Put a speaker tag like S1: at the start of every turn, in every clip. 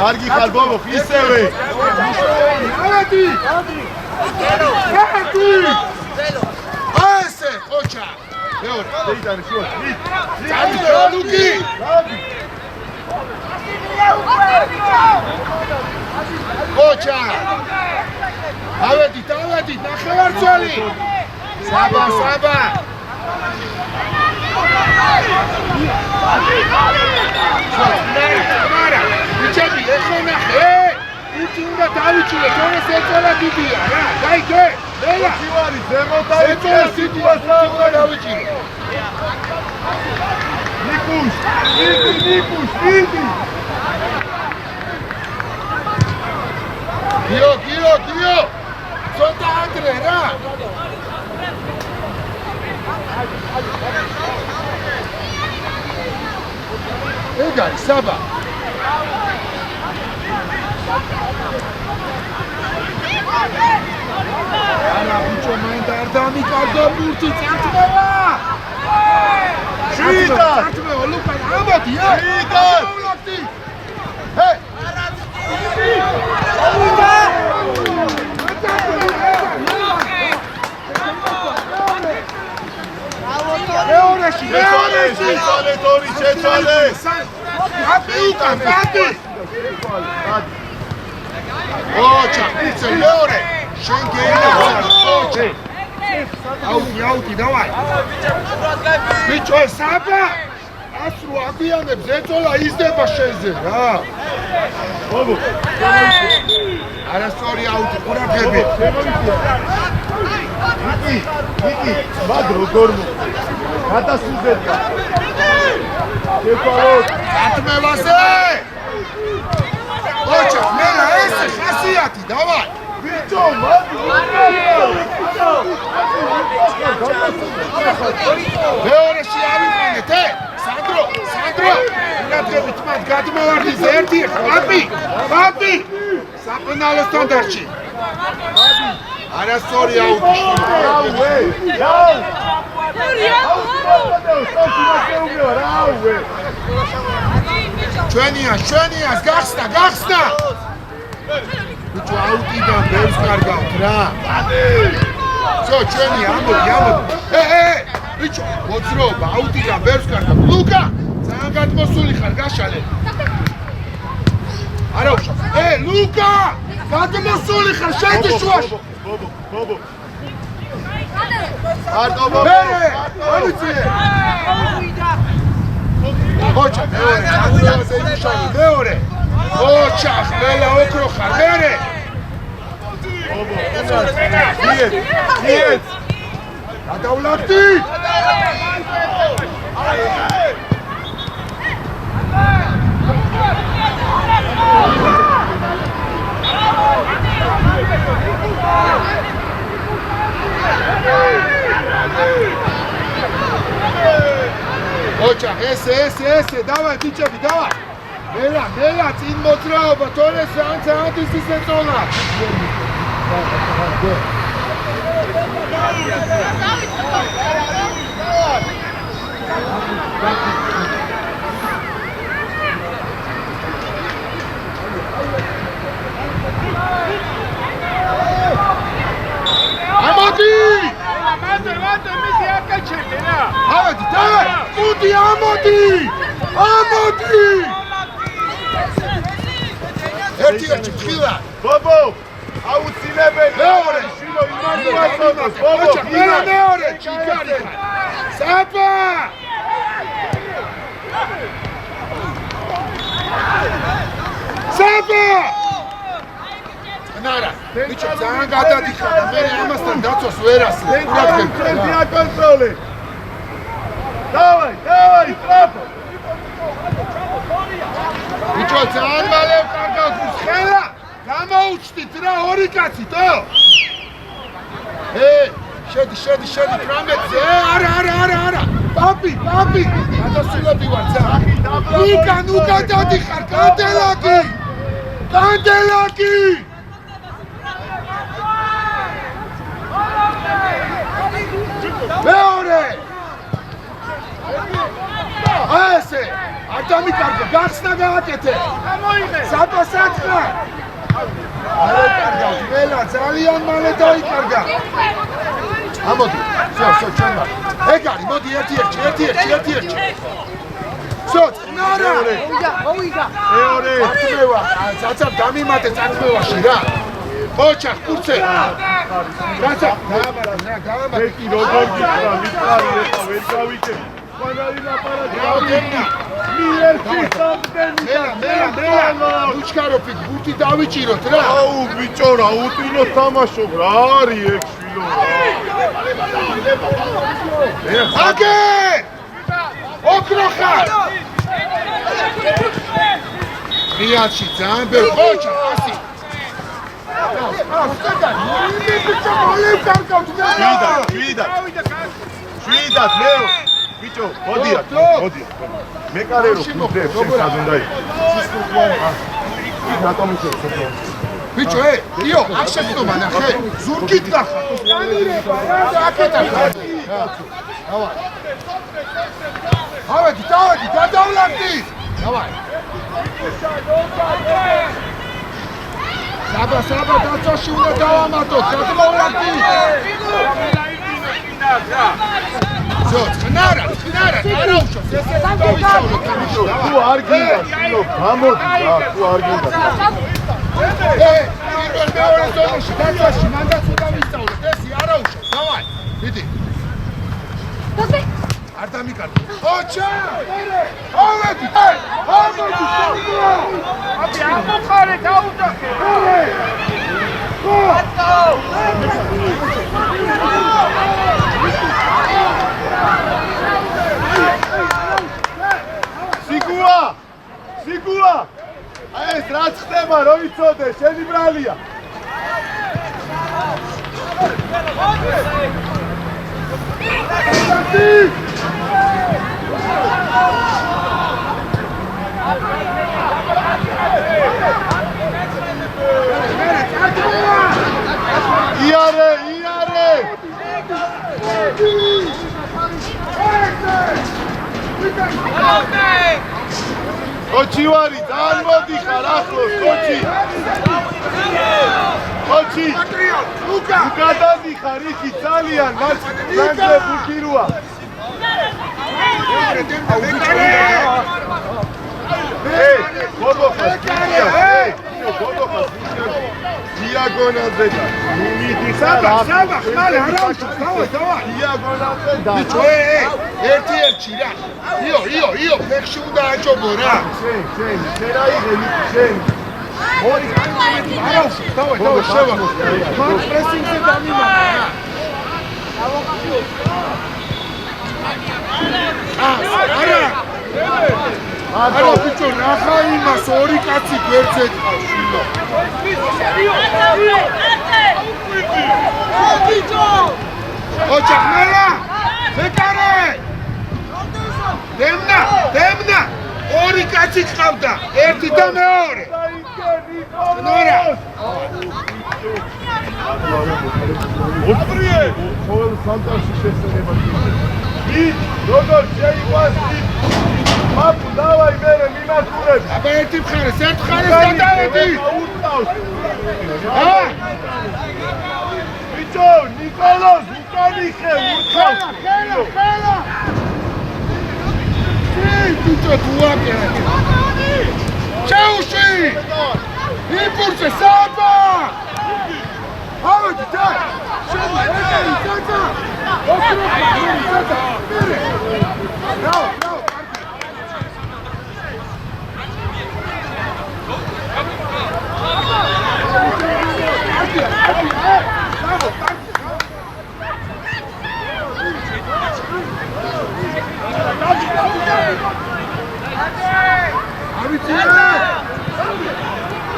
S1: Argi Kalbov, iseve.
S2: Aese, ocha. Evo,
S1: Deitane, šuo.
S2: Cari Luki. Ocha. Avedit, ნახევარწველი. Saba. Mara, bichami, eso nahe. Utinga tavichile, tone secola didía, ra, dai-ke, vela.
S1: Uchivari, secola situația
S2: tavichile.
S1: Nikush, Nikush.
S2: Kio. Sota Andre, ra. ეგ არის საბა არა ბიჭო მან და არ დამიკარგო ბურთი წართმევა
S1: შვიდა
S2: წართმევა ლუკა ამოდი
S1: შვიდა
S2: ჰე
S1: შეცვალე თორი შეცვალე
S2: აპი უკან ბატი ოჩა იცი მეორე შენ გეინა ოჩა აუტი დავაი ბიჭო საბა ასრო აბიანებს ეწოლა იზდება შენზე რა
S1: ბობო
S2: არასწორი აუტი ყურადღებით
S1: ვიკი მაგ როგორ გადასუზეთკა შეცვალოთ
S2: ატმევაზე ოჩა მელა ესე ხასიათი დავაი
S1: ბიჭო მაგ
S2: მეორეში ავიყვანეთ სანდრო ყურადღებით მათ გადმოვარდის ერთი ბაბი საფინალო სტანდარტში არასწორი აუტი ჩვენიას გახსნა ბიჭო აუტიდან ბევრს კარგავთ რა ცო ჩვენი ამოდი ბიჭო მოძრაობა აუტიდან ბევრს კარგავთ ლუკა ძალიან გადმოსული ხარ გაშალე არა უშავს ლუკა გადმოსული ხარ შენდი შუაში
S1: ბობო
S2: ოჩა მეორე ოჩა ხმელა ოქრო ხარ მერე
S1: მიეთ
S2: გადავლაკდი ოჩა ესე დავაი ბიჭები დავაი მელა წინ მოძრაობა თორე ძალიან ის ეწოლა ამოდი მიდი აკაჩენე რა ამოდი დავაი კუდი ამოდი ერთი ფხილა
S1: ბობო აუცილებელი
S2: მეორე
S1: შილო იმანუასონოს ბობო
S2: მეორე ჩიგარი საბა ნარა ბიჭო ძალიან გადადიხარ და მე ამასთან დაცვას ვერ ასწრებ
S1: კენძია კონტროლი დავაი სტრაფო
S2: ბიჭო ძალიან მალე კარგავს ხელა გამოუჩდით რა ორი კაცი თო შედი 18-ზე არა პაპი გადასულები ვარ ძალიან უკან დადიხარ კანდელაკი მეორე ესე არ დამიკარგო გახსნა გააკეთე საპასაცხა არა კარგავს მელა ძალიან მალე დაიკარგა ამოდი всё ჩენდა ეგ არის მოდი ერთი всё ნარა
S1: მეორე
S2: აწმევა ცაცაბ დამიმატე წაწმევაში რა ოჩა კურცე რაცა გამარა
S1: ეკი როგორ გიქრა მიწარი ეხა ვერ გავიკეთე ყველანი ლაპარაკი მიერთი სამდენი
S2: მელა უჩქაროფით ბურთი დავიჭიროთ რა
S1: აუ ბიჭო რა უტილო თამაშობ რა არის ეგ შვილო
S2: აგე ოქრო ხარ რიალში ძალიან ბევრი ოჩა ასი შვიდად
S1: შვიდად ლეო ბიჭო, მოდია. მეკარე რო გუნდებს შენ სად უნდა იყოს? რატომ ისე?
S2: ბიჭო, იო, აქ შეცდომა ნახე. ზურგით ნახა. აკეთა. დავაი. ავედი, გადავლაგდი. დავაი. საბა დაცვაში უნდა დავამატოთ. გადავლაგდი. ზო, ხნარა, არაუშავს. ესე დავისწავლოთ.
S1: თუ არ გინდა, გამოდი რა, თუ არ გინდა.
S2: პირველ მეორე ზონაში დაცვაში მანდაც უნდა ვისწავლოთ. ესე არაუშავს. დავაი. მიდი. არ დამიკარგე. ოჩა! ავედი! აბი ამოხარე დაუძახე.
S1: სიგუა! აი ეს რაც ხდება, რო იცოდე, შენი ბრალია. იარე! კოჩი ვარი, ძალიან მოდიხარ ახლოს, კოჩი! ლუკა დადიხარ იქი ძალიან, მანძე ბუქირუა. გოდოხას, დიაგონალზე და
S2: საბა, ხმალე, არაუშავს, დავაი.
S1: დიაგონალზე და
S2: ბიჭო, ერთი რა. იო, ფეხში უნდა აჭობო რა.
S1: შენ რა იღები, შენ. ორი არაუშავს, დავაი, შევა. მან პრესინგზე დამიმატა რა. არა
S2: ბიჭო, ნახა იმას, ორი კაცი გვერდზე დგას, შვილო. ოჩა, ხმელა! მეკარე! დემნა! ორი კაცი ყავდა, ერთი და მეორე. ნორა!
S1: ოტრიე! ყოველ სანტაში შესაძლება. ის როგორ შეიძლება აპუ დავაი მერე მიმართულებ.
S2: აბა ერთი მხარეს გადავედი.
S1: ბიჭო, ნიკოლოზ, უკანიხე, ურთავს.
S2: ხელა. ბიჭო, დუაკე. ჩაუში! იმპულსე, საბა! ავედი, და! შედი,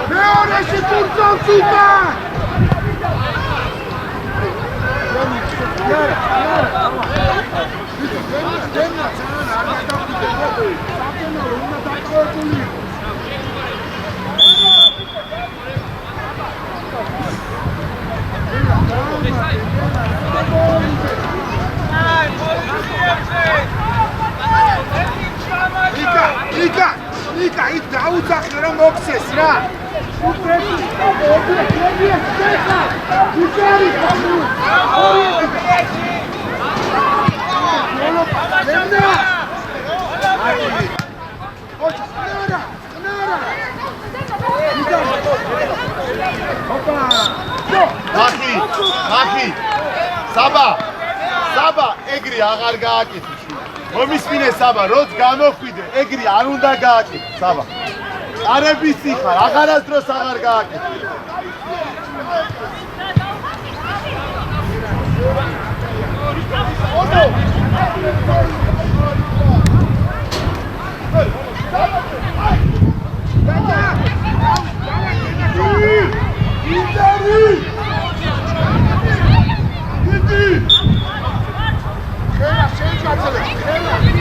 S2: Მეორე კურსავს უკა! იკა, იქ დაუძახე რომ მოქცეს რა!
S1: ახი, საბა, ეგრე აღარ გააკეთე. მომისმინე საბა, როც გამოხვიდე, ეგრე არ უნდა გააკეთე, საბა. არების იხარ, აღარასდროს აღარ გააკეთე.
S2: Ხელა, შენ გაძლევ, ხელა.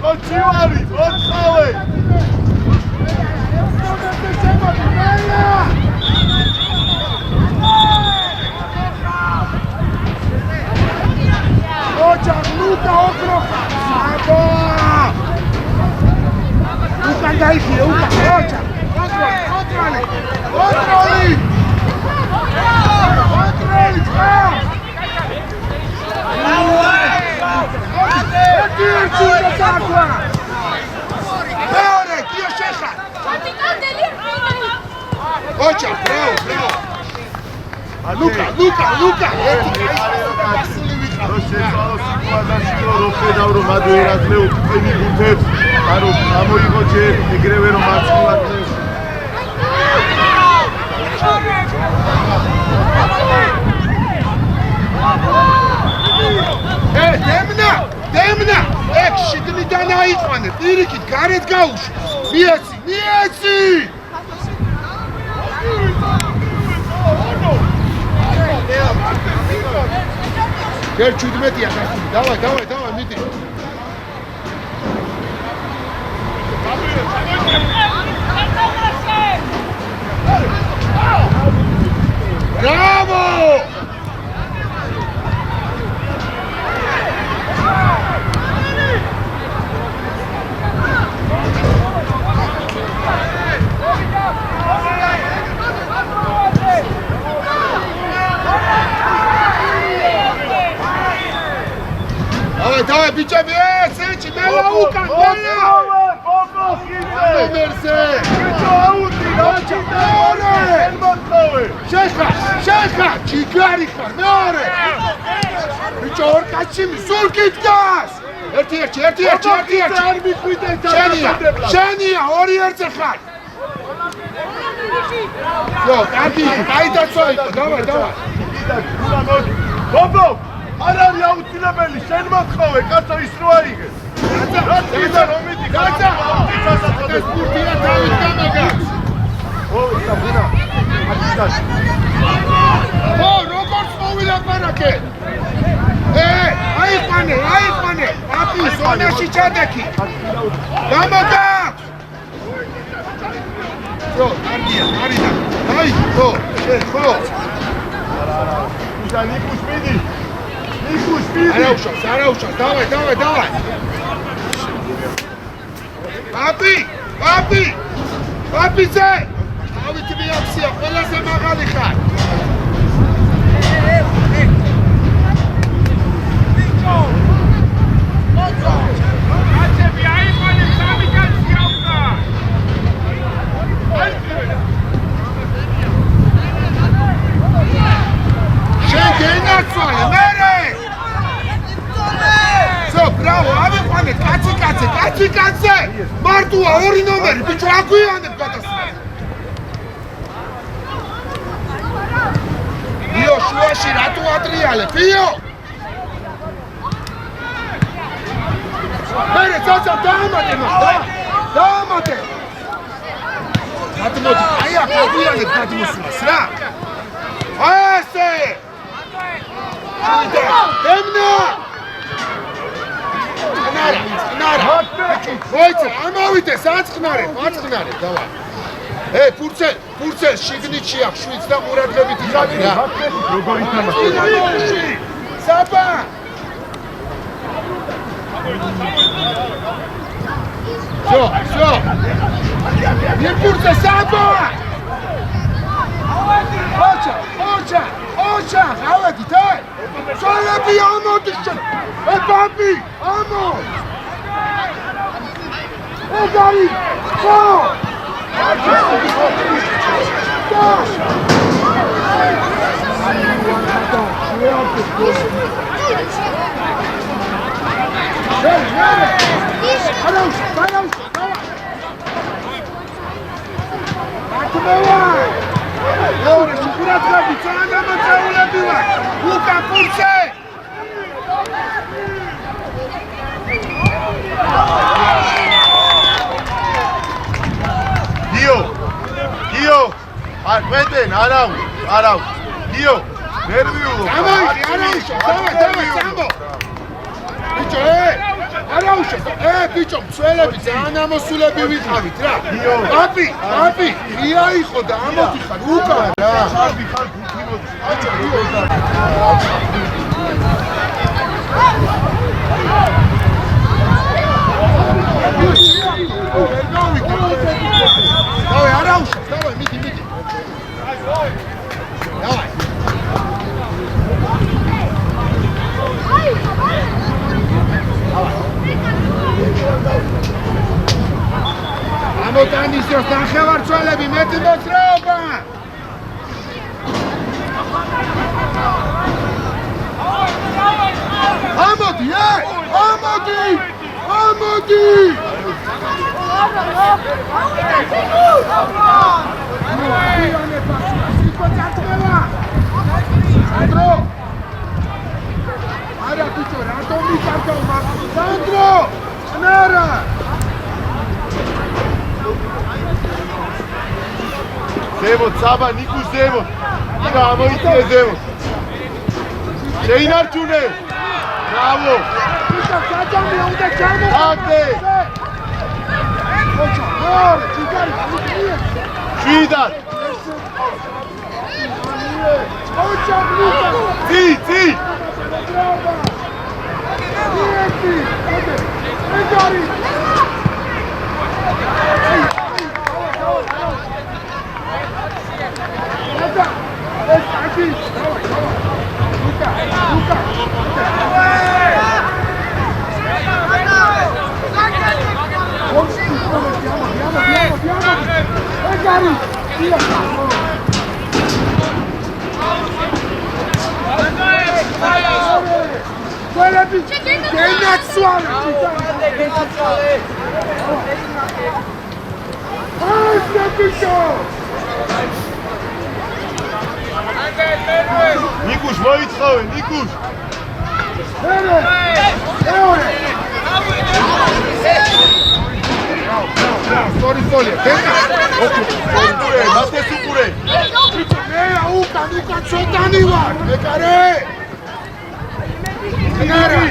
S1: კოჩივარი, მოწავე.
S2: ოჯახ ლუკა ოქროხა. აბა! უკან დაიხია, უკან, ოჯახ. კონტროლი. კონტროლი. მეორე, კიო შეხა. ოჯახ, ბრავო. ლუკა.
S1: რო შეცვალო სიტუაციაში რომ ხედავ რომ ადვერადლე უკენი გუნდებს არო გამოიღო ჯერ ეგრევე რომ მარცხნივადლე
S2: დემნა ეგ შიგნიდან აიყვანე პირიქით გარეთ გაუშვა მიეცი გერ 17-ია გასული დავაი მიდი Bravo! Давай, бичами, сечи, мела укан, мела! Номерсе! Шеха, чигარი ხარ, მეორე! ბიჭო, ორ კაცი სულკით გას! ერთი!
S1: არ მიხვიდე
S2: შენია, ორი ერთზე ხარ! Yo, კარგი, გაიდაცვა იყო, დავай!
S1: ბობო! არ არის აუცილებელი, შენ მოთხოვე, კაცო ის რო აიღეს. გაცა, რომ მიდი, გაცა!
S2: ეს პურტია დავით გამაგას!
S1: საბინა, აკიდაში.
S2: როგორც მოვილაპარაკე! აიყვანე! პაპი, ზონაში ჩადექი! გამაგას! Yo, კარგია, არიდა. აი, ხო.
S1: ნიკუშ მიდი.
S2: არაუშავს, დავაი. პაპიზე! დავითი მიაქცია, ყველაზე მაღალი ხარ.
S3: კაცები აიყვანე, სამი კაცი გავხდა.
S2: შენ გენაცვალე, მერე! Bravo, ავიყვანეთ, კაცი! მარტოა ორი ნომერი, ბიჭო, აგვიანებ გადასვლა. ბიო, შუაში რატო ატრიალე, ბიო! მერე, წაცა, დაამატე მას, დაამატე! გადმოდი, აი აქ აგვიანებ გადმოსვლას, რა! ასე! დემნა! Nara! Voice, amavite, satsqnare, davaj. Purcel, shignichi ak shvits da muradlebit iqavi ra.
S1: როგორი თამაში.
S2: Sapa! Всё. Не Purcel, Sapa! Ocha, avadit, Solebi amodis. Papi, amo! Gari! Go!
S1: გიო ვედენ არაუ გიო ნერვიულო
S2: დავაი სამბო ბიჭო არა უშავს. ბიჭო, მცველები ძალიან ამოსულები ვიყავით რა. პაპი, ღია იყო და ამოდიხარ უკან რა.
S1: ხარბი ხარ გუთინოდი. აჭა როგორ
S2: დავай, არა უშავს, დავай, მიდი. დავай. ამოტანის დროს ნახევარწვალები მეტი მოძრაობა. ამოდი! არა ბიჭო, რატომ მიკარგავ მაგას? სანდრო! ნარა!
S1: ზემოთ, საბა, ნიკუს ზემოთ. იგა ამოიწიე ზემოთ. შეინარჩუნე. ბრავო.
S2: ბიჭო, საჭამი უნდა ჩამო.
S1: აგდე.
S2: ოჩა, ჩიგარი,
S1: შვიდად.
S2: ოჩა, ბიჭო.
S1: წი. ნიკუშ მოიწყავე, ნიკუშ.
S2: Sorry.
S1: მათეს უყურე.
S2: მე უკან ცოტანი ვარ. მეკარე. ნარა.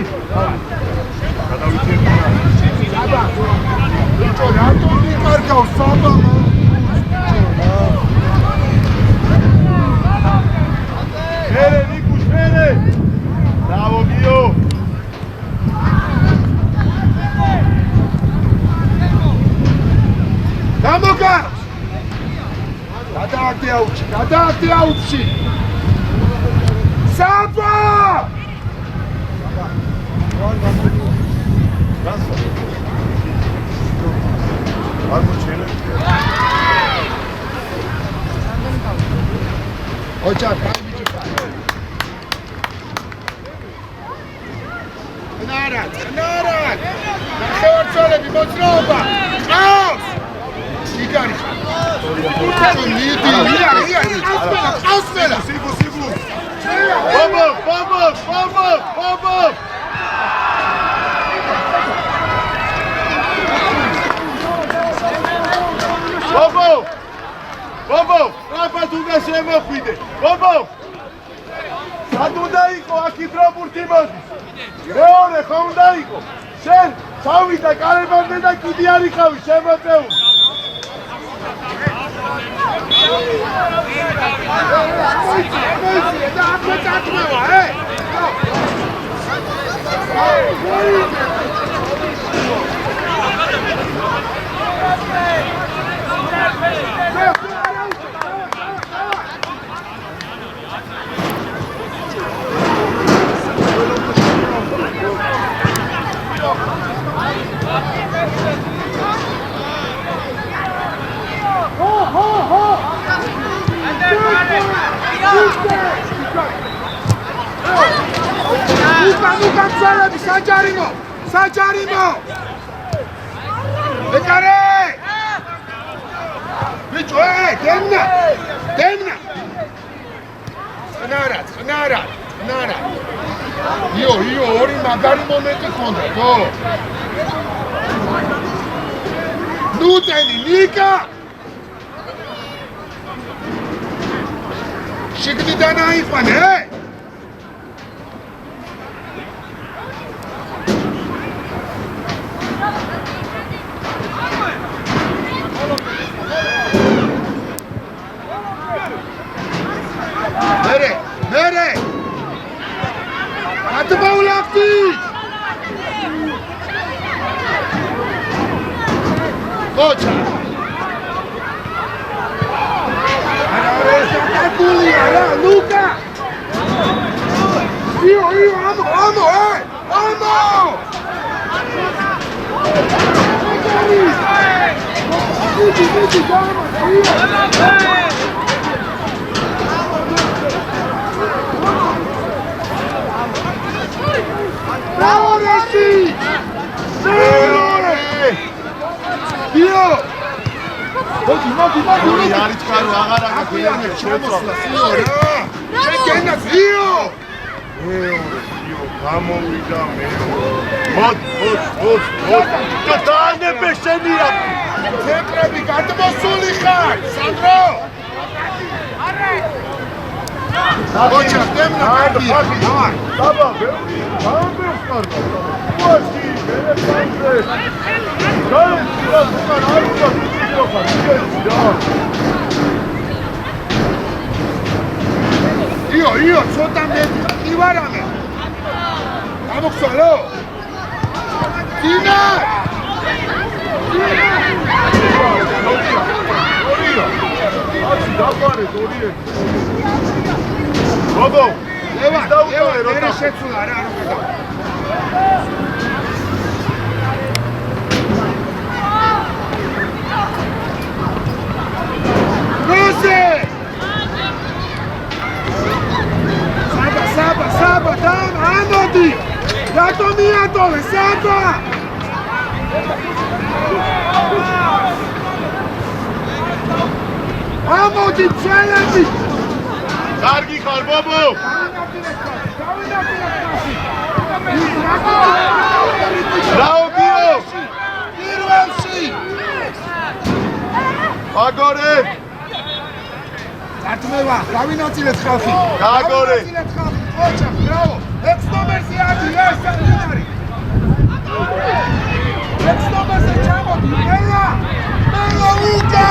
S2: საბა. ბიჭო, რატომ მიკარგავ საბა?
S1: მერე ნიკუშ, მერე. ბრავო გიო.
S2: გამოგარ! გადააგდე აუჩი! საბა! ოჯახ, ნარად! ნახევარწვალები მოძრაობა! ყავს! იგარი ხარ. მიდი. ყავსმელა.
S1: სიბუ. ბაბა. ბაბა, რაფად უნდა შემოხვიდე. ბაბა. სად უნდა იყო აქეთ რა ბურთი მოდის? მეორე ხო უნდა იყო. შენ ჩავიდა კარებამდე და კიდე არ იყავი შემოწეული. უკან ცალები საჯარიმო ეკარე ბიჭო დემნა ხნარა იო ორი მაგარი მომენტი ხონდა ხო ნუტენი ნიკა შიგნიდან აიყვანე
S2: Bravo, Rossi! Dio!
S1: ორი არის კარო აღარ აღარ
S2: შემოსლა სიო რა! შეგენა სიო!
S1: გამოვიდა მოდ და დაანებე შენია
S2: ცენტრები გადმოსული ხარ სანდრო! ოჩა დემნა კარგია დავარ
S1: დაბა ბევრი გამოვს კარგა უაში მე ფანზე გაიძრა თქვენ არ უნდა ვიყო ხარ
S2: იო ცოტა მეტი კი ვარამე გამოგცვალო ძინა
S1: აცი დაყარე დორიე ბობო
S2: ლევან მე შეცვლა რა არ უნდა როსე საბა დამ ამოდი რატო მიატოვე საბა ამოდი ჩელები
S1: კარგი ხარ ბობო რაობიო
S2: პირველში
S1: აგორე
S2: არტმევა გავინაწილეთ ხალხი
S1: გაგორე
S2: ოჩა ბრავო 6 ნომერზე ადი ეს არის 6 ნომერზე ჩამოდი მელა უკა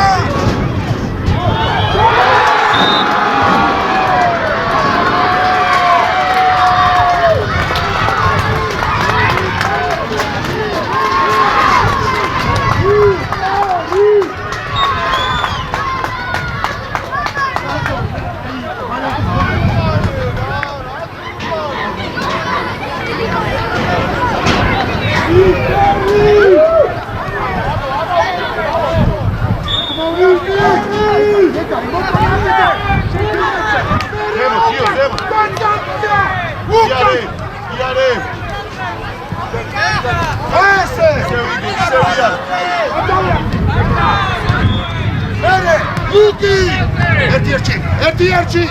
S2: ერთი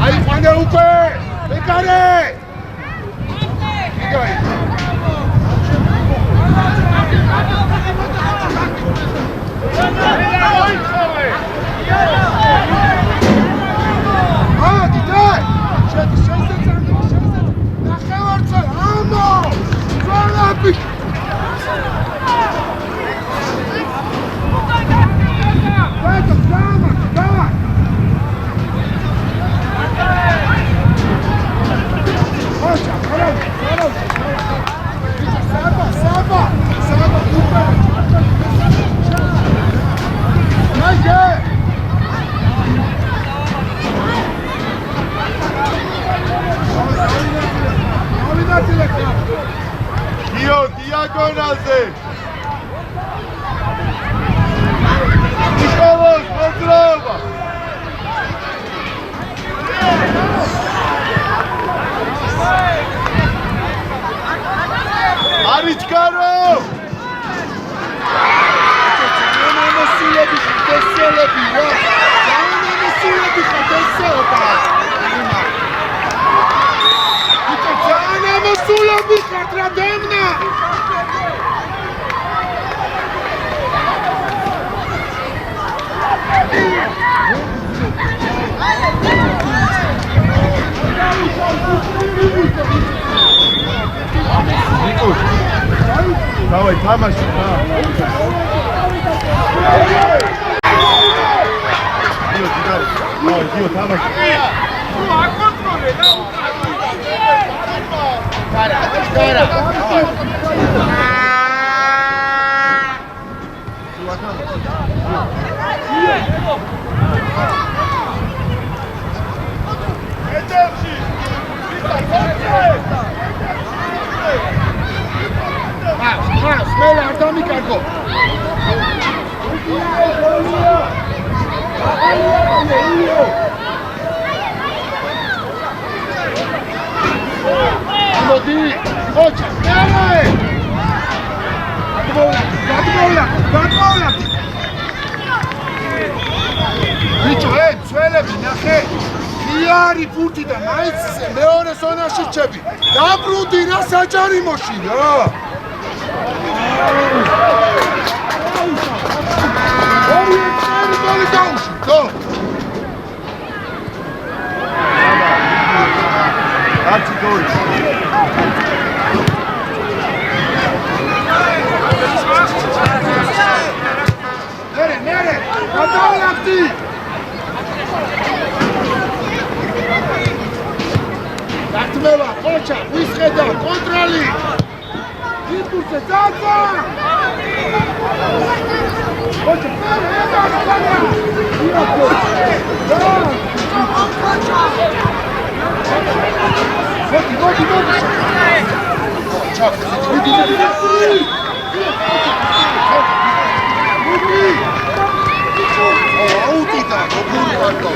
S2: აიყვანე უკვე ეკარე იგაი ადი და შეძე ნახევარწა ამო ზოლაპი
S1: diagonalze Nikolos Petrova Arichkaro Давай, тамаши, Дио, тамаши.
S2: სმელა არ დამიკარგო. მოდი, ოჩა, მერე! გადმოვლა! ბიჭო, ცველები ნახე. იარი ფუტი და მაინც მეორე ზონაში რჩები. დაბრუნდი რა საჯარიმოში რა. გოლი დაუშვით,
S1: არც გოლი.
S2: მერე, გადავლახდი. გართმევა, ყოჩა, ვისხედა, კონტროლი. იმპულსზე ძაძა. ყოჩა, აუტიდა, როგორი ვარდო.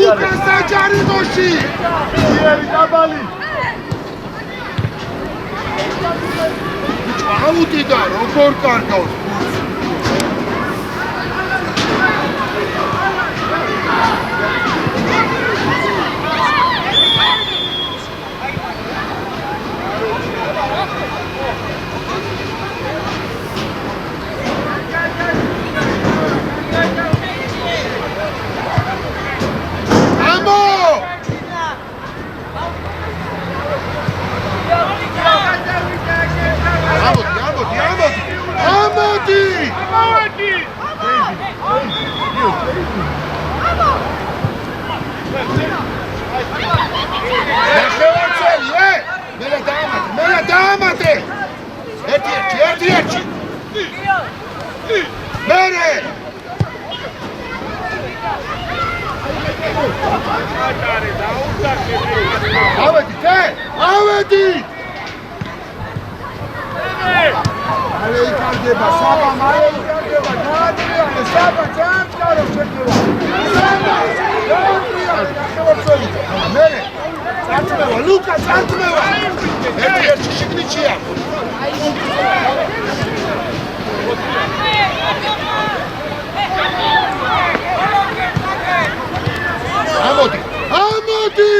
S2: უკან საჯარიმოში.
S1: იერი დაბალი.
S2: აუტიდა, როგორ კარგავს. ერთი. მერე! ავედი! მალე იკარდება, საბა, გაატრიალე, საბა, ჯანმრთელო შექნება. მერე! წარწმევა, ლუკა, წარწმევა! ერთი შიგნიჩია. ამოდი!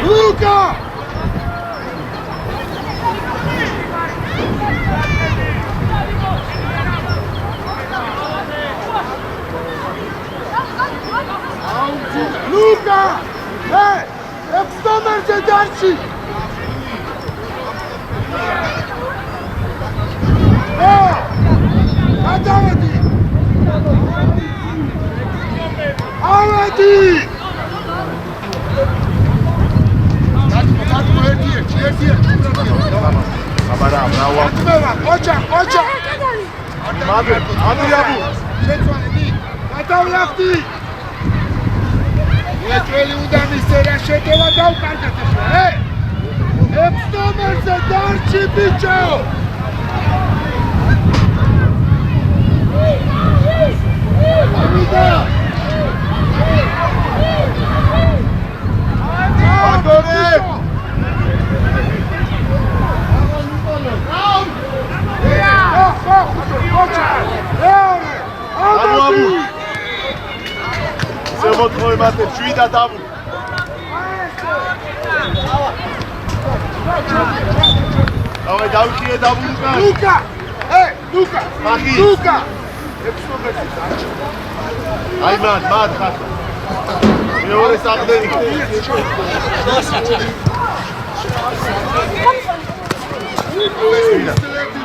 S2: Luca! Luca! Hey! Ekstromerce dersi! Hadi Ahmedi! Ahmedi! Takma, erdiye. ყოჩა
S1: ამიაბუ
S2: შეცვალები გადავლახდი ეჭველი უნდა მისწერა შეტევა დავკარგეთ ახლა ექს ნომერზე დარჩი ბიჭო ამიდა
S1: აგორე ამუაბუ ზემოთხოვე მათე შვიდა დავუ დავაი დავიხიე დავუ
S2: ლუკა ლუკა
S1: მახი
S2: ლუკა
S1: აი მან ხარ მეორე საყდენი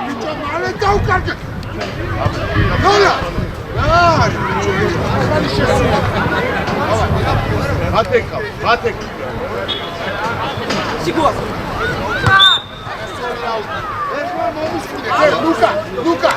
S2: ბიჭო მალე დავკარგე ნოლა
S1: მათეკ
S4: სიგუა
S2: ლუკა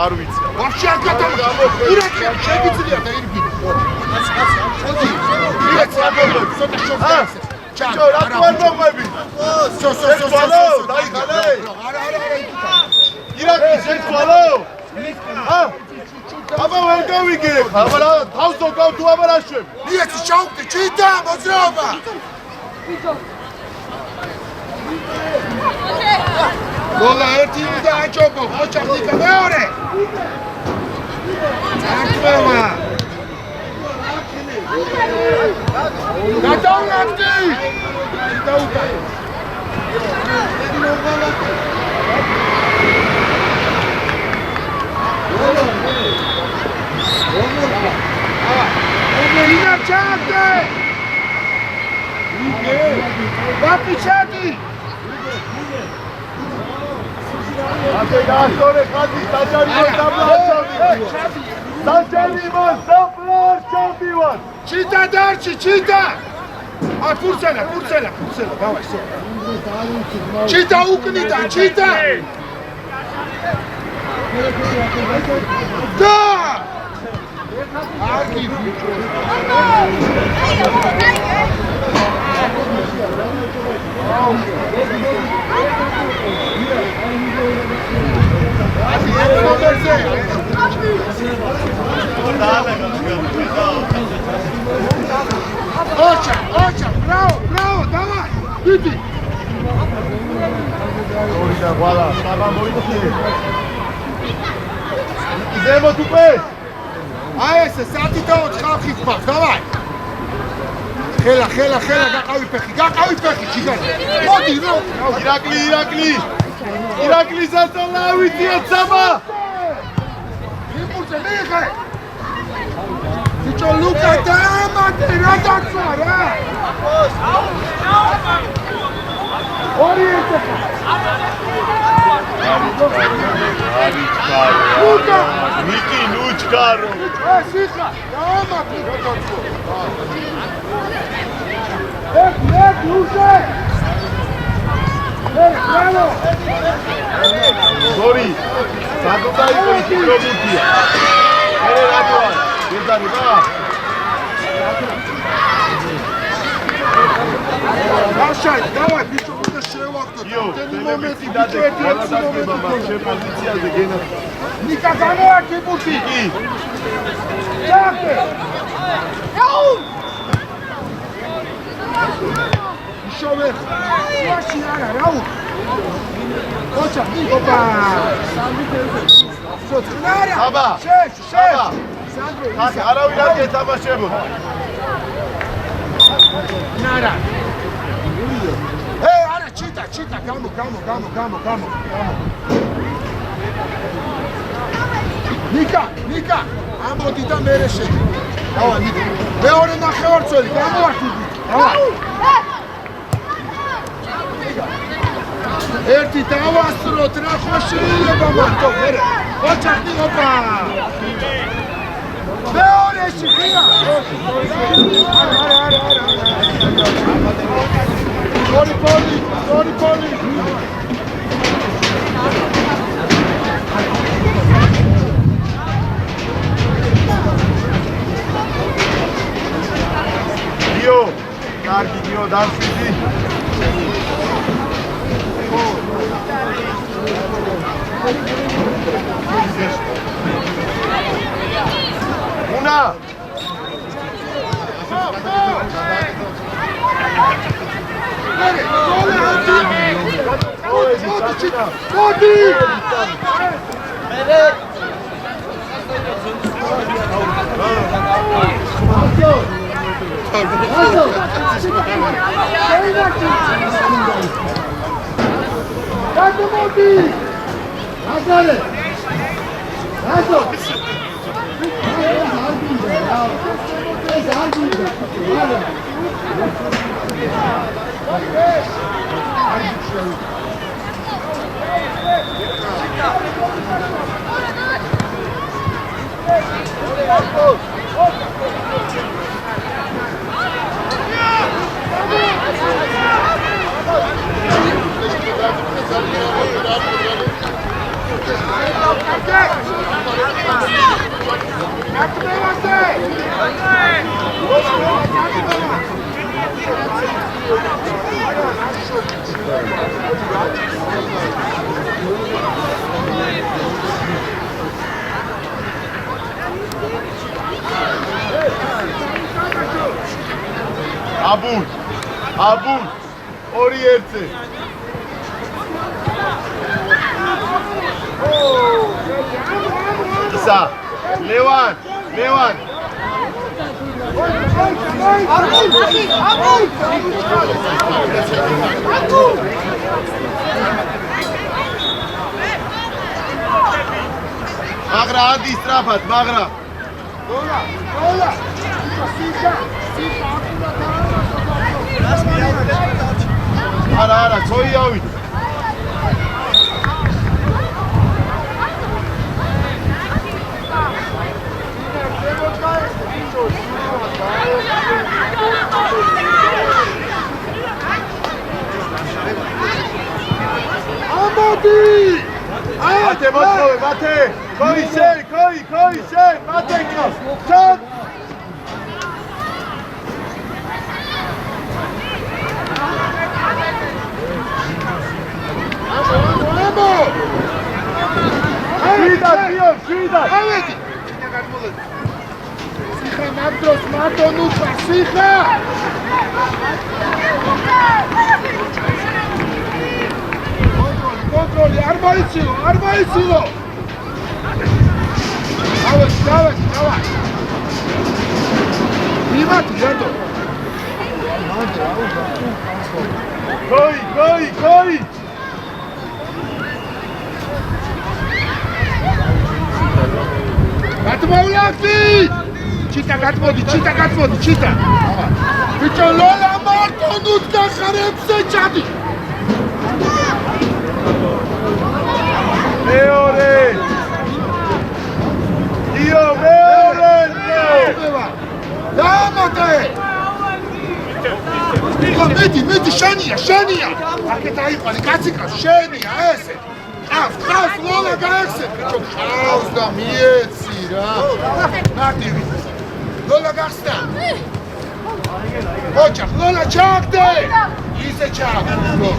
S1: არ ვიცი
S2: ვაფშე არ გადამოხდა ირაკი შეგიძლია და ირგი
S1: ჩო რა თქვენ მოყვები დაიხალე ირაკი შეცვალო აბა ვერ გავიგე აბა რა თავს დოკავ თუ აბა რა შვებ
S2: მიეცი ჩაუყდი ჩიტა მოძრაობა გოლა ერთი და აჭობო ხოჭახნიკა მეორე წარწმევა გადავლახდი დაუკა ომელინა ჩაკე ვაპიჩატი
S1: ate gaastore qadi sajarimo sablar
S2: ჩიტა დარჩი ჩიტა ა ფურცელა დავაი სო ჩიტა უკნიდა ჩიტა და აგი ბიჭო Ocha, bravo, давай, иди.
S1: Orida, voilà, ça va modifier. Idemo tu pe.
S2: აი ესე სათითო ხალხი ხმარ, давай. ხელა, გაყავი ფეხი, ჩიგანი. მოდი, რო.
S1: ირაკლი საწოლავიწია ცაბა.
S2: იმურზე მიიღე. ბიჭო ლუკა დაამატე, რა დაწვა რა. ორი ერთი. ლუკა,
S1: ნიკი ნუჩკარო.
S2: სიხა, დაამატე, რა დაწვა. ლუკა. ბრავო.
S1: გორი, საგოდაი ის პრობუთია. ერე რატოა? ერთანი და
S2: Așa, давай, bicho, nu te șreuactă.
S1: Te momentii date cu dați-mă ce poziția de genă.
S2: Nica Ganoa, ce buti. Ceacă. შოვე. ვაში არა, რა უ. ოჩა, ოპა. სოციალ.
S1: აბა.
S2: შეშ.
S1: აქ არავინ არ გეთამაშებოდა.
S2: ნარა. არა, ჩიტა, გამო. ნიკა, ამბოდი და მერე შედი. დავა, ნიკა. მეორე ნახევარწველი, გამოართვიდი. დავა. ერთი დავასწროთ, რა ხო შეიძლება მარტო, მერე. ოჩახი ოპა. მეორეში ხია. Sorry, Polly.
S1: Gio, dansi. Una. Abul, orierte. Isa, Levan. Magra, adi strafat, magra.
S2: Gola.
S1: Ara, soy Mate! Coi, mate! Ciao! Შვიდა!
S2: ავედი! სიხა მაგდროს მარტონუცა, სიხა! კონტროლი, არ მოიცილო! დავედი! მიმათი, განდო!
S1: Coi!
S2: გატმოვლაკდი! ჩიტა გატმოდი! ბიჭო ლოლა მარტონუც გახარებზე ჩადი!
S1: მეორე!
S2: დამატე! მეტი შენია! აქეთ აიყვანი, კაციკა, შენია ესე! ყავს ლოლა გაეხსენ! ბიჭო ყავს და მიეცი რა! ნატივი! ლოლა გახსნა! ოჩახ, ლოლა ჩაგდე! ისე ჩაგდე!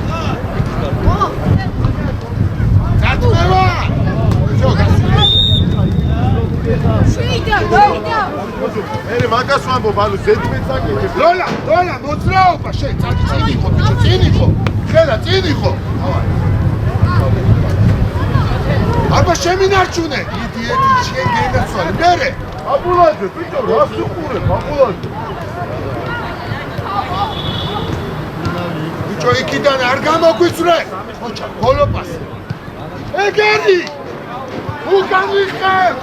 S2: გაწმევა! ბიჭო გასული!
S4: შვიდა!
S1: მაგას ვამბობ, ანუ ზედმეტს აკეთებ.
S2: ლოლა, მოძრაობა, შენ წინ იყო, ბიჭო, წინ იყო. ხელა, წინ იყო. აბა შემინარჩუნე. იდიოტი, შენ გენაცვალე. მერე.
S1: აბულაძე, ბიჭო, რას უყურებ, აბულაძე?
S2: ბიჭო, იქიდან არ გამოგვიწრე. ხოჩა, ბოლო პასი. ეგერი! უკან ვიხევთ,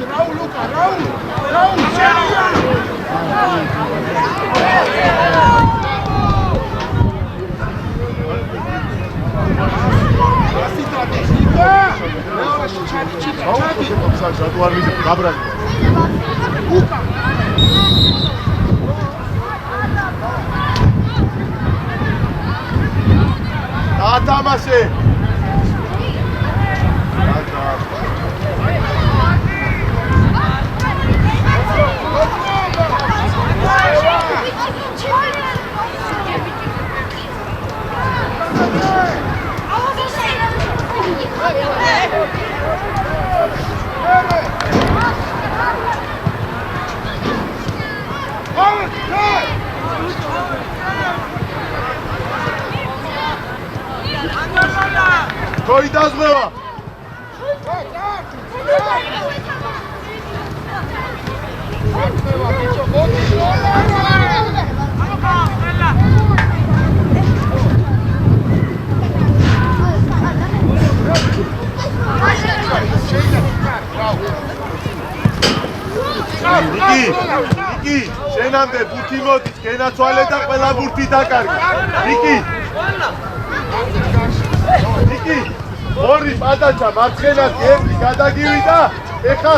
S2: რაულ, შენია!
S1: ათამაშე Coi dazmeva! Niki, შენამდე ბურთი მოდის, გენაცვალე და ყველა ბურთი დაკარგა. ნიკი. ნიკი, ორი პადაჩა მარცხენას ერთი გადაგივი და ეხლა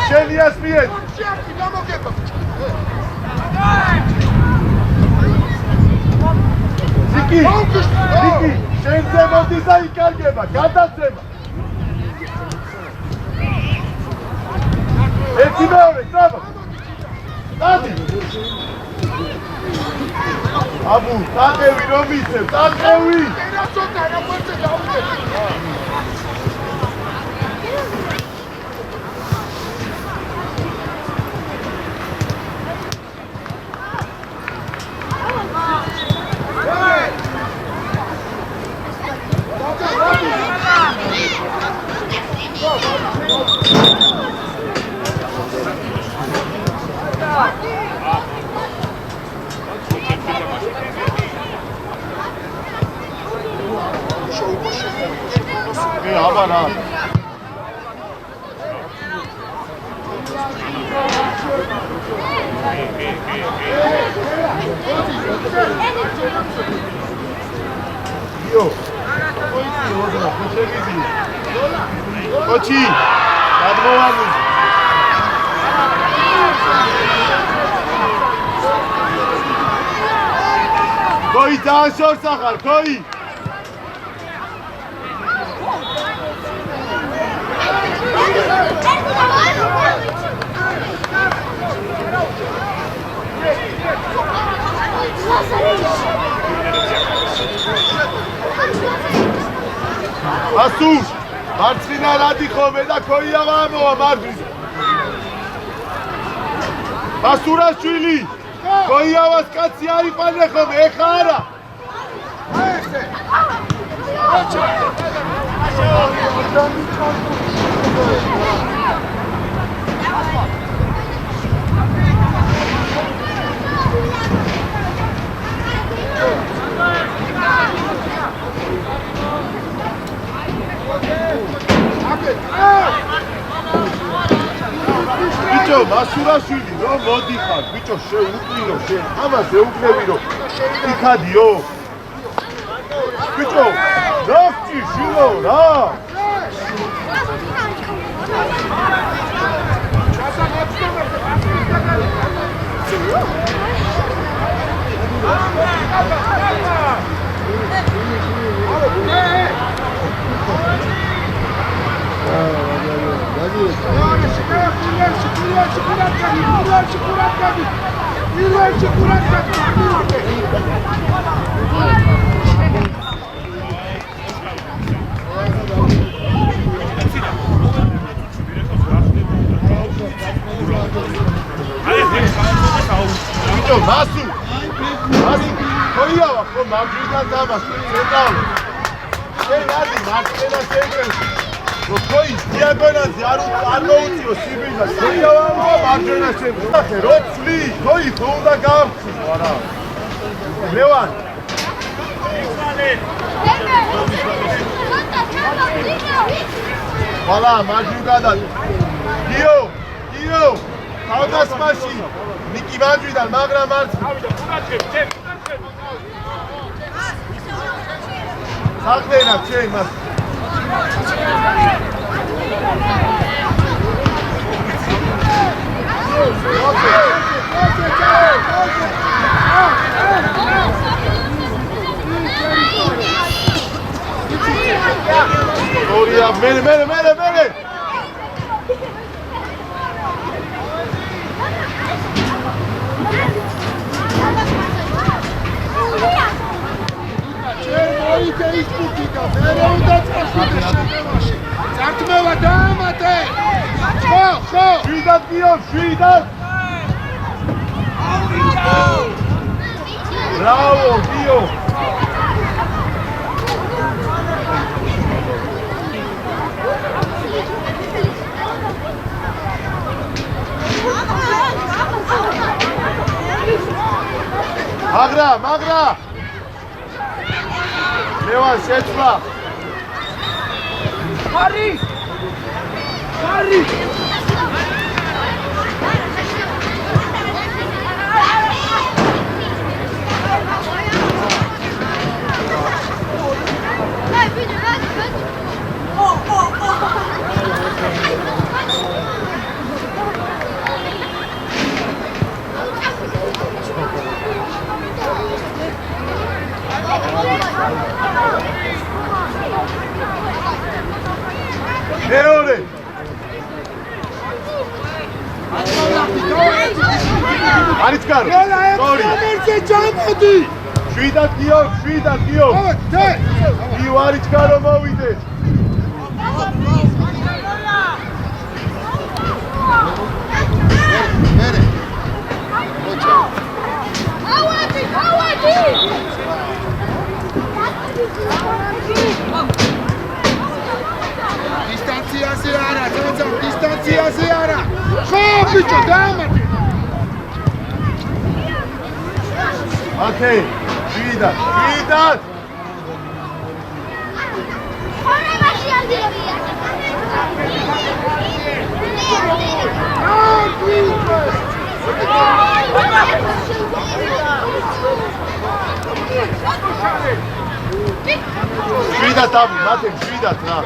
S1: შენიას მიედ. ნიკი, შენზე მოდის და იკარგება, გადაცემა. ერთი მეორე, ტრაბა. დადი. აბუ, დაყევი რომ იცებ, დაყევი. აბარა Kochi, admovanu. Koi danshor sakhar, koi. Asu, მარცხინა რადი ხომე და ქოიავა ამოვა მარჯვნივ. ასურაშვილი, ქოიავას კაცი აიყანე ხომე, ეხა არა. Bicho, მასურაშვილი, რომ მოდიხარ, bicho, შეუკვირო, შენ ამას ეუბნები რომ იქადიო. Bicho, ნახჭი შილო რა. შენ ადი მარცხენა ცენტრში რომ თოის დიაგონალზე არ მოუწიო სიბინა შევავა მარჯვენა ცენტრში რო წლი თოი თუ უნდა გავხსნი არა ლევან ვალა მარჯვნივ გადად გიო თავდასხმაში ნიკი მარჯვიდან მაგრამ მარცხნივ საგდენა ჩვენ მას Gloria, mele.
S2: მოიგე ის პუტი და მერე უნდა წასულდეს შემევაში. წართმევა დაამატე. ხო.
S1: შვიდად გიო, შვიდად. Bravo, Gio. Magra. Levan, შეცვლა.
S3: Harry.
S1: მეორე არის კარ სორი
S2: მერზე ჩამოდი
S1: შვიდად გიო გიო არის კარო მოვიდე
S2: დისტანციაზე არა ხო ბიჭო დაამატე
S1: ოკეი შვიდად შვიდად აბუ მათე შვიდად რა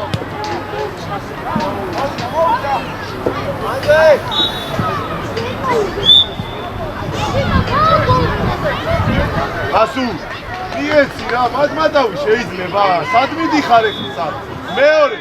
S1: ასუ მიეცი რა მაგმადავი შეიძლება სად მიდიხარ ახლა სად მეორე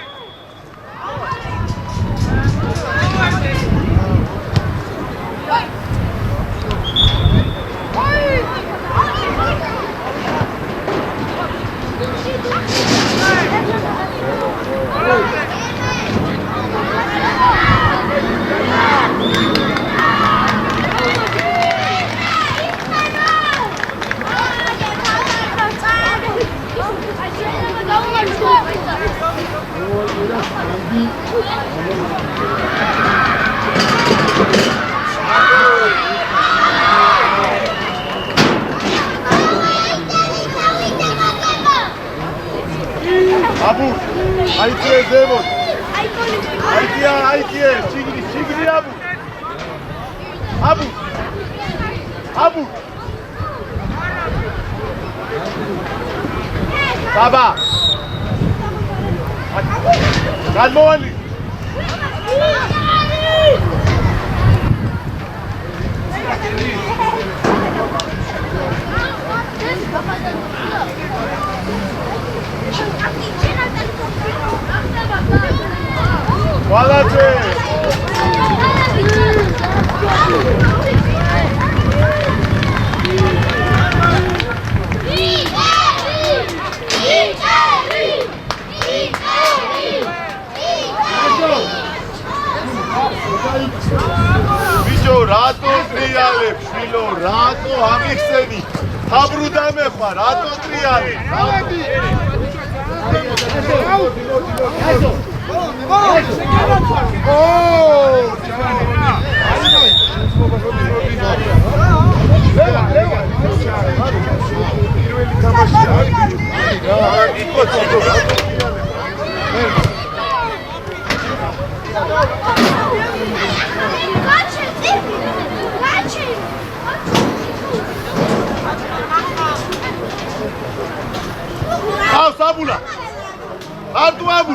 S1: აბუ აიქიე ზემოთ აიქიე ჩიგრი აბუ ბაბა გადმოვალი ვალაძე ბიჭო რატო ტრიალებს შვილო რატო ამიხსენი Tabru დამეხვა, რატო ტრიალი? Sabula. Artu abu.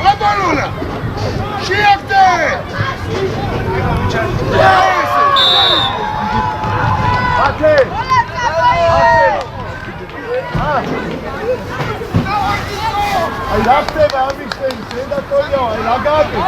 S1: Abalola! Shiakte! Ai rakte va amisten, seda toyo, ai lagate.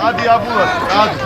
S1: Hadi abula, hadi.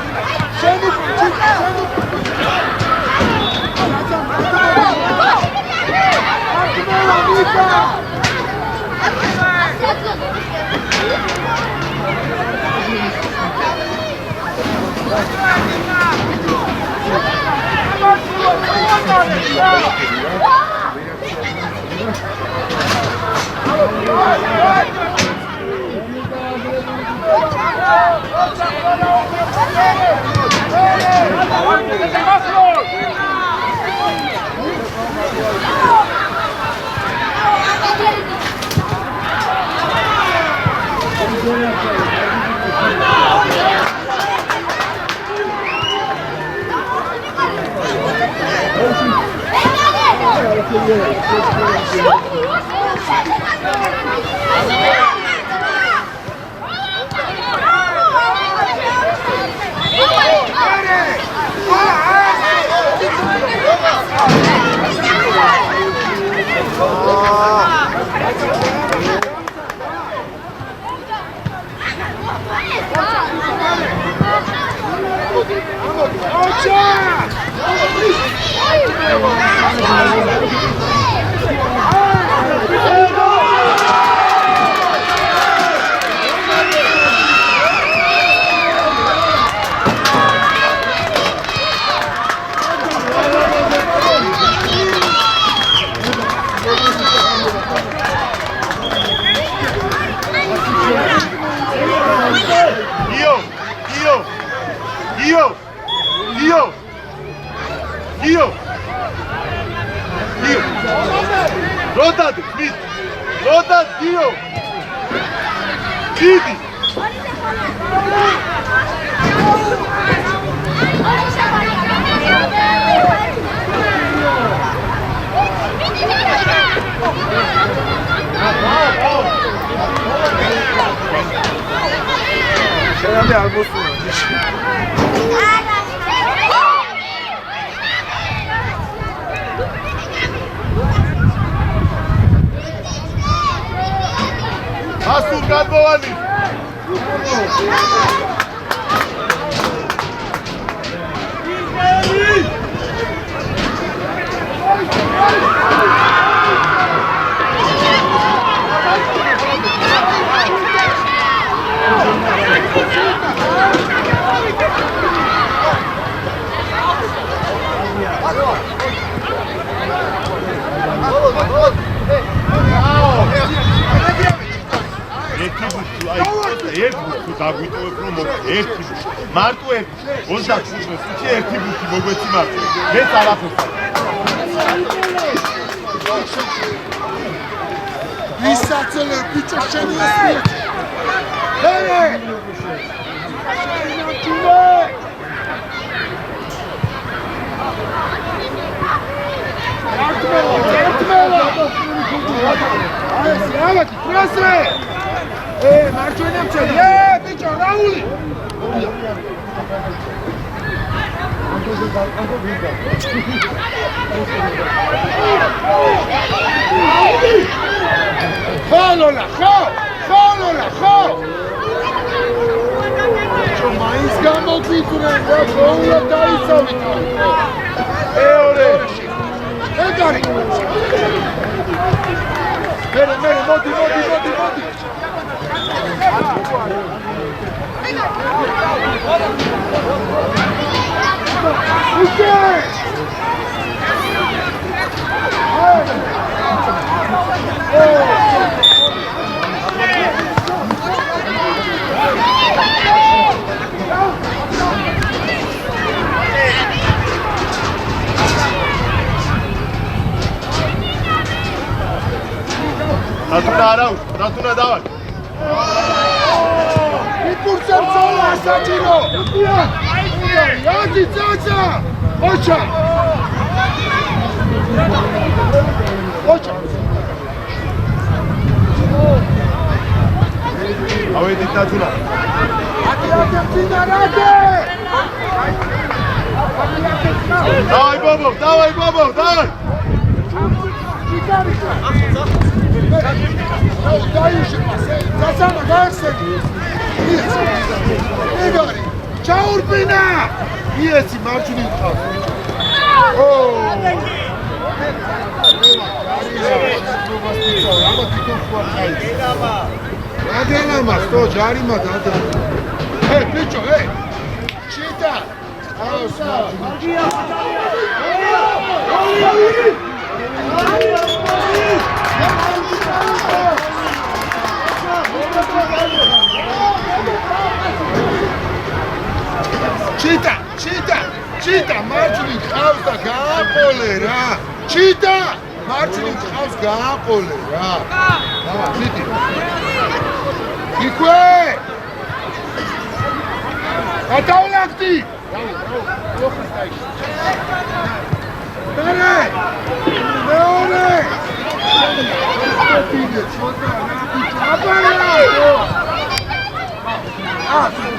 S1: Rodat, Dio! Didi! Şöyle almışsın. Asıl kadrovani. მარტოები 26 წელს იქ ერთი ბუთი მოგვეცი მარტო მეც არაფერს
S2: ისაცელე ბიჭო შენი ეს ჰერე Сравати, красре! Марчо немче, бичо, Раули! Холола, холола, хо! Čo mains გამოგიწურენ და გოლა დაიცავით.
S1: მეორე
S2: ეგარი. მერე, მოდი.
S1: რატუნა დავა
S2: იკურცებ ზოლა საჭირო იადი წაცა ოჩა
S1: ავედით რატუნა დავაი ბობო დავაი
S2: Засана, გაიხსენი. ეგარი. ჩაურბინა. იესი მარჯვნივ ხარ. Adela, sto jarima dada. Bicho, Chita. Chita, marjuni khავს და გააყოლე რა. Chita, marjuni khავს გააყოლე რა. დიდი. იქვე. ატაულაკტი. მერე. მეორე.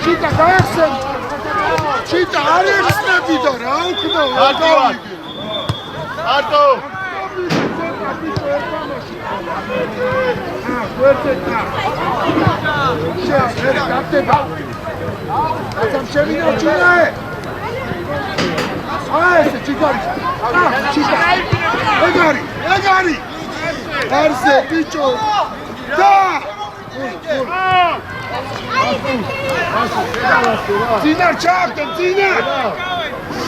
S2: Chita, გაიხსენ. Chita, არ ეხსნები და რა უკნო, რა გავიგე.
S1: არტო.
S2: გვერდეთა. შენ გაგდება. ასამ შევინარჩუნე. ესე ჩიგარი. ჩიგა. ეგარი. არზე ბიჭო. და Ținar ceaptă, ținar!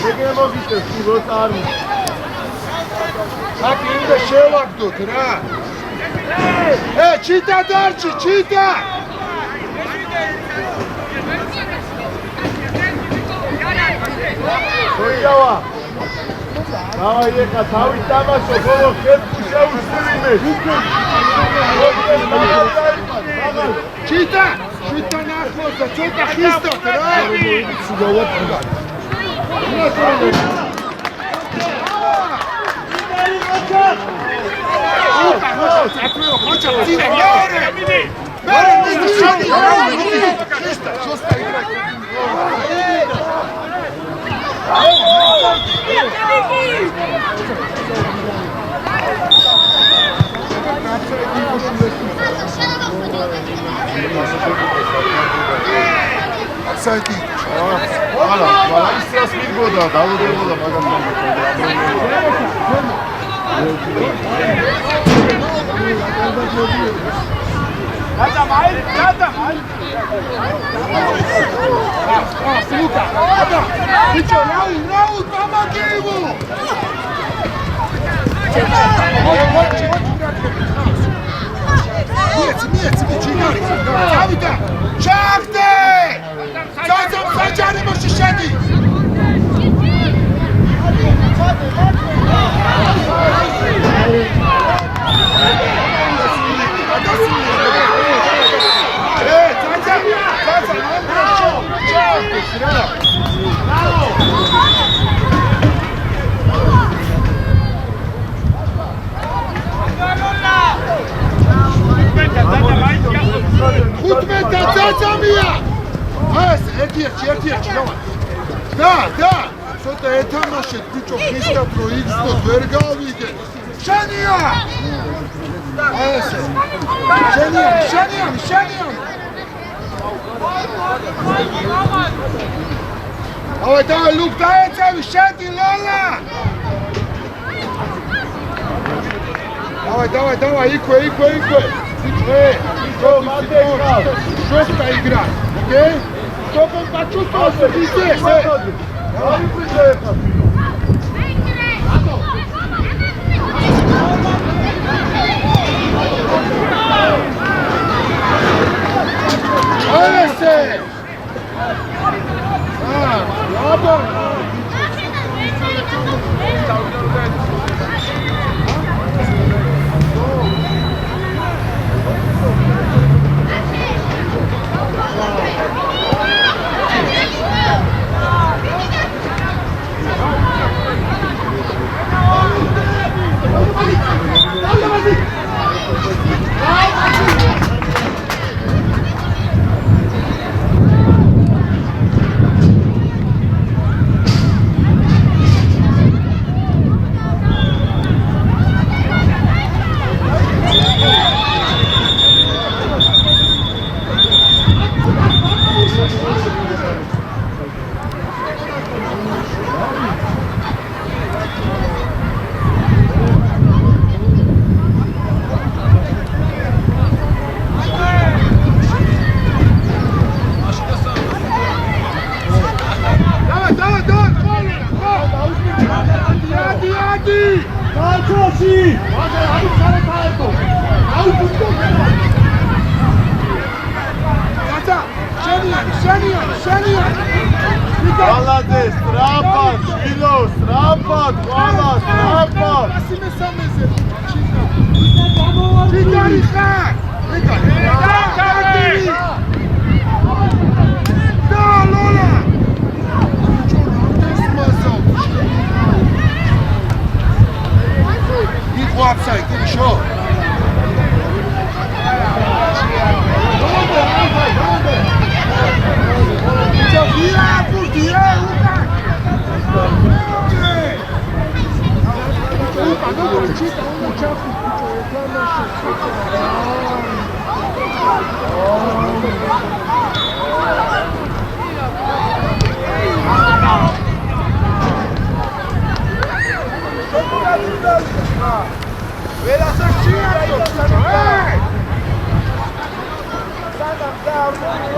S1: Șeghe mă rota armă.
S2: Dacă inda șelak dut, ra! Cita darci, cita!
S1: Șoiaua! Давай, ека, თავი დამასო, ბოლო ხეთქი შეუსწრინე.
S2: Чита! Чита нахлоса, чота хистот, რა? Сюдават удар. Хоча, ціна, მეორე! მეორე, Хиста, шоста игра. Сайти.
S1: Vala istras mirgoda, davudeboda magam.
S3: Adam.
S2: Luka, Adam. Bicho, Raul, помоги-ему. Მიეცი, ჩინარი. დავიდა. ჩაგდე! საჯარიმოში შედი. და ცოტა ეთამაშეთ ბიჭო ხისტად რო იცნოთ ვერ გავიგე შენია ესე შენია დავай ლუკ დაეწევი შედი ლოლა დავай იქვე ბიჭო მარტეკა შოხტა იგრა ოკეი Toco почувствовал, здесь,
S1: Давай приехал. Молодец, страпат, Швило, страпат, Вала, страпат.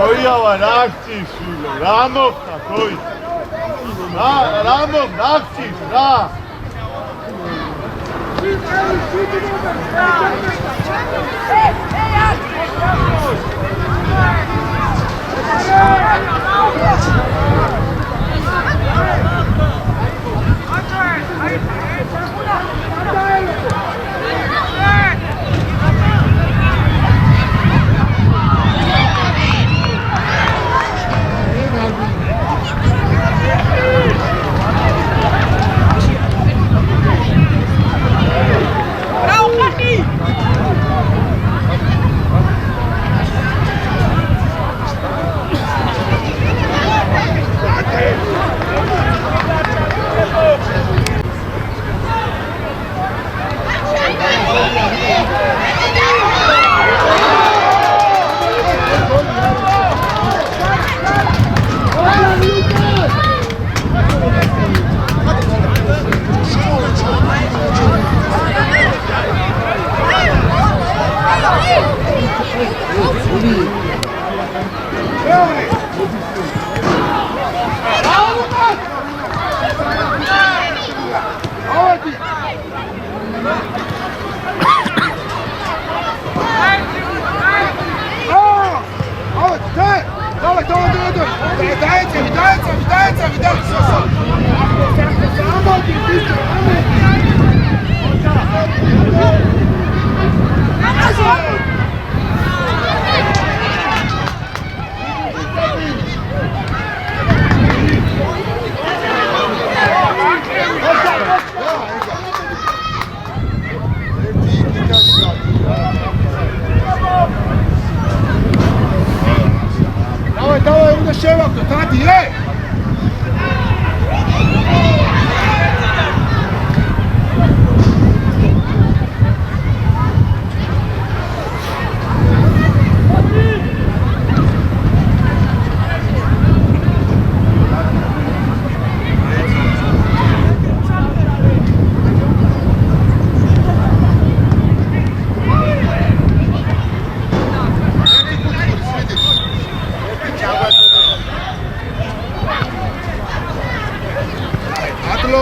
S1: Koiava, nakcis, Švilo, Ramovka, koji? Ramov, nakcis, da!
S2: შევავდო დადი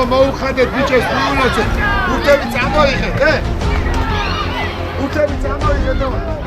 S2: მოუხადეთ ბიჭებს მიულოცეთ ურთები წამოიღეთ ურთები წამოიღეთ